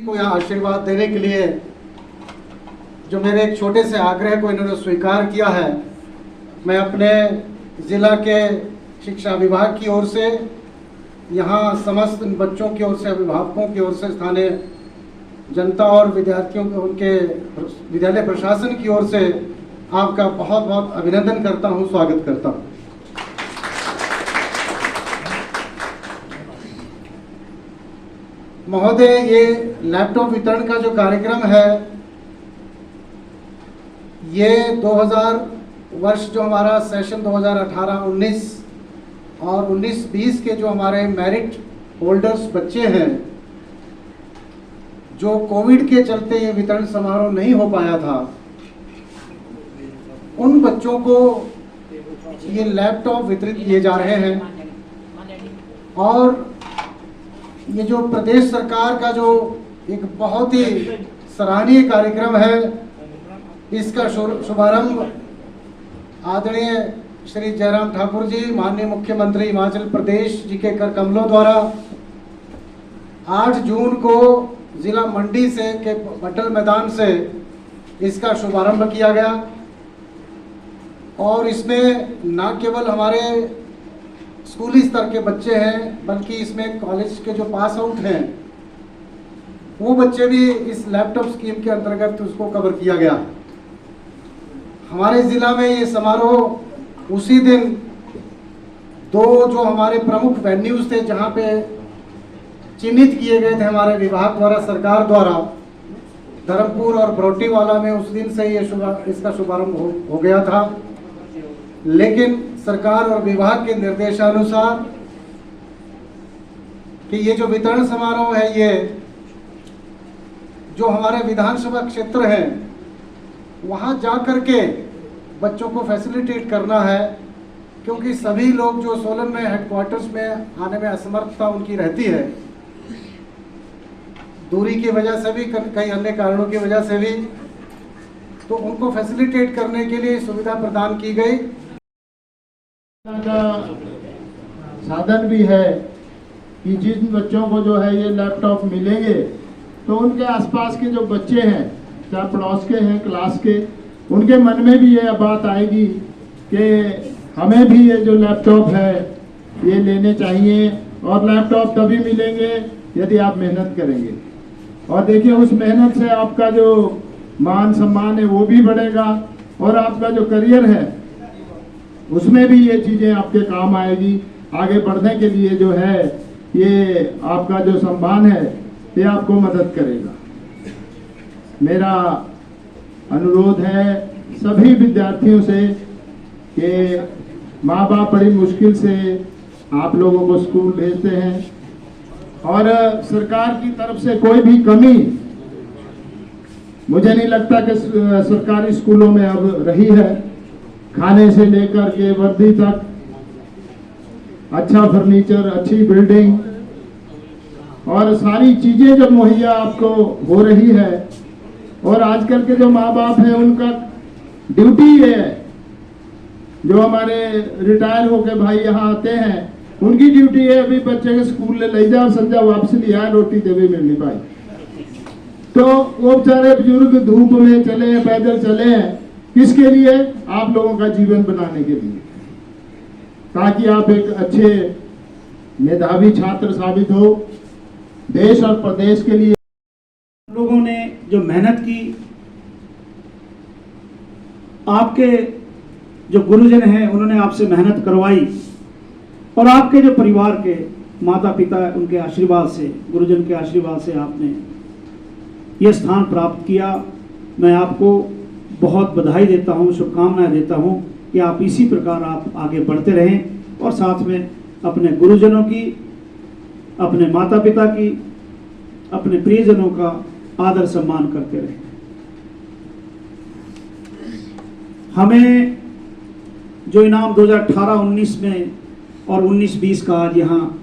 को यहाँ आशीर्वाद देने के लिए जो मेरे एक छोटे से आग्रह को इन्होंने स्वीकार किया है, मैं अपने ज़िला के शिक्षा विभाग की ओर से, यहाँ समस्त बच्चों की ओर से, अभिभावकों की ओर से, स्थानीय जनता और विद्यार्थियों के, उनके विद्यालय प्रशासन की ओर से आपका बहुत बहुत अभिनंदन करता हूँ, स्वागत करता हूँ। महोदय, ये लैपटॉप वितरण का जो कार्यक्रम है, ये 2000 वर्ष जो हमारा सेशन 2018-19 और 19-20 के जो हमारे मेरिट होल्डर्स बच्चे हैं, जो कोविड के चलते ये वितरण समारोह नहीं हो पाया था, उन बच्चों को ये लैपटॉप वितरित किए जा रहे हैं। और ये जो प्रदेश सरकार का जो एक बहुत ही सराहनीय कार्यक्रम है, इसका शुभारंभ आदरणीय श्री जयराम ठाकुर जी, माननीय मुख्यमंत्री हिमाचल प्रदेश जी के कर कमलों द्वारा 8 जून को जिला मंडी से के बटल मैदान से इसका शुभारंभ किया गया। और इसमें न केवल हमारे स्कूली स्तर के बच्चे हैं, बल्कि इसमें कॉलेज के जो पास आउट हैं, वो बच्चे भी इस लैपटॉप स्कीम के अंतर्गत उसको कवर किया गया। हमारे ज़िला में ये समारोह उसी दिन 2 जो हमारे प्रमुख वेन्यूज़ थे, जहाँ पे चिन्हित किए गए थे हमारे विभाग द्वारा, सरकार द्वारा, धर्मपुर और बरोटीवाला में उस दिन से ये इसका शुभारंभ हो गया था। लेकिन सरकार और विभाग के निर्देशानुसार कि ये जो वितरण समारोह है, ये जो हमारे विधानसभा क्षेत्र हैं, वहाँ जा कर के बच्चों को फैसिलिटेट करना है, क्योंकि सभी लोग जो सोलन में हेडक्वार्टर्स में आने में असमर्थता उनकी रहती है, दूरी की वजह से भी, कई अन्य कारणों की वजह से भी, तो उनको फैसिलिटेट करने के लिए सुविधा प्रदान की गई। का साधन भी है कि जिन बच्चों को जो है ये लैपटॉप मिलेंगे, तो उनके आसपास के जो बच्चे हैं, चाहे पड़ोस के हैं, क्लास के, उनके मन में भी ये बात आएगी कि हमें भी ये जो लैपटॉप है ये लेने चाहिए, और लैपटॉप तभी मिलेंगे यदि आप मेहनत करेंगे। और देखिए, उस मेहनत से आपका जो मान सम्मान है वो भी बढ़ेगा, और आपका जो करियर है उसमें भी ये चीज़ें आपके काम आएगी। आगे बढ़ने के लिए जो है ये आपका जो सम्मान है ये आपको मदद करेगा। मेरा अनुरोध है सभी विद्यार्थियों से कि माँ बाप बड़ी मुश्किल से आप लोगों को स्कूल भेजते हैं, और सरकार की तरफ से कोई भी कमी मुझे नहीं लगता कि सरकारी स्कूलों में अब रही है। खाने से लेकर के वर्दी तक, अच्छा फर्नीचर, अच्छी बिल्डिंग, और सारी चीजें जब मुहैया आपको हो रही है, और आजकल के जो माँ बाप हैं उनका ड्यूटी है, जो हमारे रिटायर होके भाई यहाँ आते हैं, उनकी ड्यूटी है अभी बच्चे के स्कूल ले जाओ, संजा वापस लिया, रोटी देवी मिल नहीं पाई, तो वो बेचारे बुजुर्ग धूप में चले, पैदल चले हैं, किसके लिए? आप लोगों का जीवन बनाने के लिए, ताकि आप एक अच्छे मेधावी छात्र साबित हो देश और प्रदेश के लिए। लोगों ने जो मेहनत की, आपके जो गुरुजन हैं उन्होंने आपसे मेहनत करवाई, और आपके जो परिवार के माता पिता, उनके आशीर्वाद से, गुरुजन के आशीर्वाद से आपने ये स्थान प्राप्त किया। मैं आपको बहुत बधाई देता हूँ, शुभकामनाएं देता हूँ कि आप इसी प्रकार आप आगे बढ़ते रहें, और साथ में अपने गुरुजनों की, अपने माता पिता की, अपने प्रियजनों का आदर सम्मान करते रहें। हमें जो इनाम 2018-19 में और 19-20 का आज यहाँ,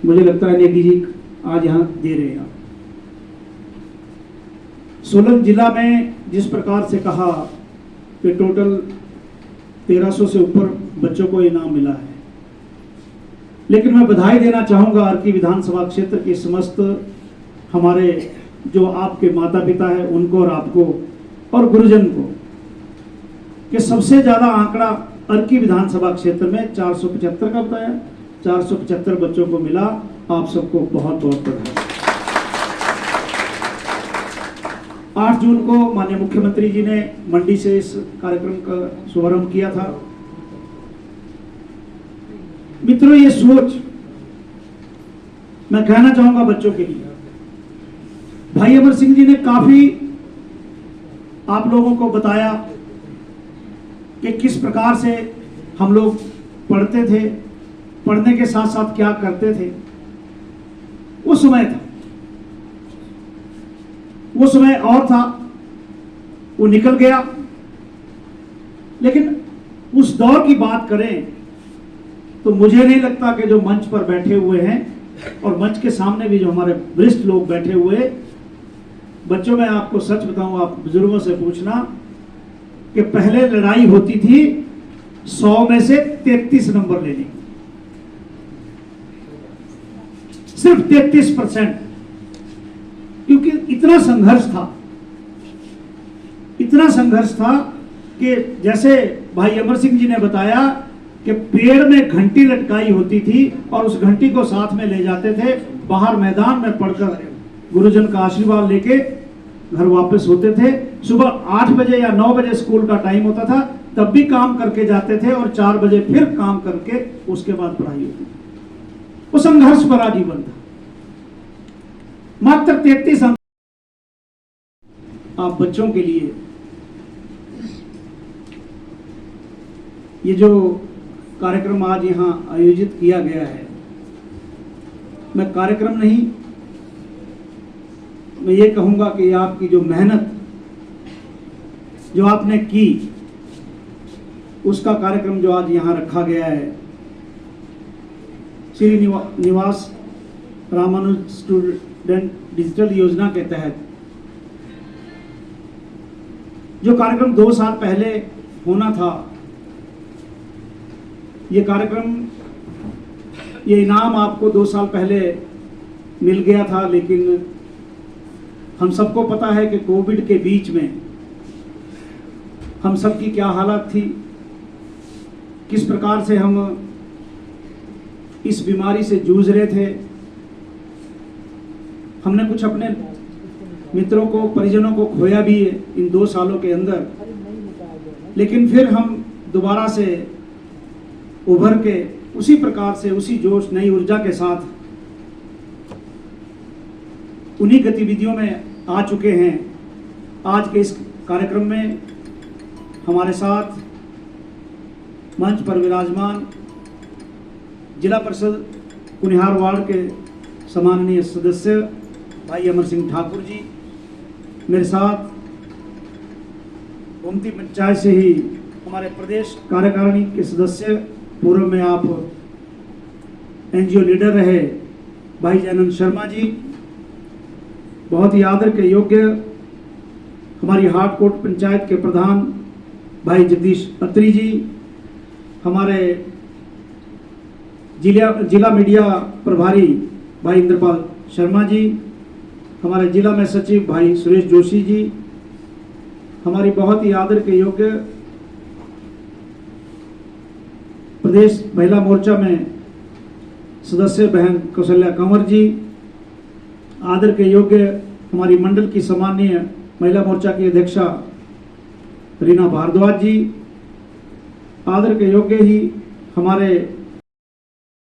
मुझे लगता है नेगी जी आज यहाँ दे रहे हैं। सोलन जिला में जिस प्रकार से कहा कि टोटल 1300 से ऊपर बच्चों को इनाम मिला है, लेकिन मैं बधाई देना चाहूंगा अर्की विधानसभा क्षेत्र के समस्त हमारे जो आपके माता पिता है उनको और आपको और गुरुजन को कि सबसे ज़्यादा आंकड़ा अर्की विधानसभा क्षेत्र में 475 का बताया, 475 बच्चों को मिला। आप सबको बहुत बहुत बधाई। 8 जून को माननीय मुख्यमंत्री जी ने मंडी से इस कार्यक्रम का शुभारंभ किया था। मित्रों, ये सोच मैं कहना चाहूंगा बच्चों के लिए। भाई अमर सिंह जी ने काफी आप लोगों को बताया कि किस प्रकार से हम लोग पढ़ते थे, पढ़ने के साथ साथ क्या करते थे। वो समय था, वो समय और था, वो निकल गया। लेकिन उस दौर की बात करें तो मुझे नहीं लगता कि जो मंच पर बैठे हुए हैं और मंच के सामने भी जो हमारे वरिष्ठ लोग बैठे हुए, बच्चों में आपको सच बताऊं, आप बुजुर्गों से पूछना कि पहले लड़ाई होती थी 100 में से 33 नंबर लेने, सिर्फ 33%, क्योंकि इतना संघर्ष था कि जैसे भाई अमर सिंह जी ने बताया कि पेड़ में घंटी लटकाई होती थी और उस घंटी को साथ में ले जाते थे, बाहर मैदान में पढ़कर गुरुजन का आशीर्वाद लेके घर वापस होते थे। सुबह 8 बजे या 9 बजे स्कूल का टाइम होता था, तब भी काम करके जाते थे और 4 बजे फिर काम करके उसके बाद पढ़ाई होती थी। वो संघर्ष भरा जीवन था। मात्र 33 अंक आप बच्चों के लिए ये जो कार्यक्रम आज यहाँ आयोजित किया गया है, मैं कार्यक्रम नहीं, मैं ये कहूँगा कि आपकी जो मेहनत जो आपने की, उसका कार्यक्रम जो आज यहाँ रखा गया है, श्री निवास रामानुज स्टूडेंट डिजिटल योजना के तहत जो कार्यक्रम 2 साल पहले होना था, ये कार्यक्रम, ये इनाम आपको 2 साल पहले मिल गया था। लेकिन हम सबको पता है कि कोविड के बीच में हम सबकी क्या हालत थी, किस प्रकार से हम इस बीमारी से जूझ रहे थे। हमने कुछ अपने मित्रों को, परिजनों को खोया भी है इन 2 सालों के अंदर, लेकिन फिर हम दोबारा से उभर के उसी प्रकार से, उसी जोश, नई ऊर्जा के साथ उन्हीं गतिविधियों में आ चुके हैं। आज के इस कार्यक्रम में हमारे साथ मंच पर विराजमान जिला परिषद कुनिहार वार्ड के सम्माननीय सदस्य भाई अमर सिंह ठाकुर जी, मेरे साथ गोमती पंचायत से ही हमारे प्रदेश कार्यकारिणी के सदस्य, पूर्व में आप एनजीओ लीडर रहे भाई जयनंद शर्मा जी, बहुत ही आदर के योग्य हमारी हाटकोट पंचायत के प्रधान भाई जगदीश अत्री जी, हमारे जिला मीडिया प्रभारी भाई इंद्रपाल शर्मा जी, हमारे जिला में सचिव भाई सुरेश जोशी जी, हमारी बहुत ही आदर के योग्य प्रदेश महिला मोर्चा में सदस्य बहन कौशल्या कंवर जी, आदर के योग्य हमारी मंडल की सम्माननीय महिला मोर्चा की अध्यक्षा रीना भारद्वाज जी, आदर के योग्य ही हमारे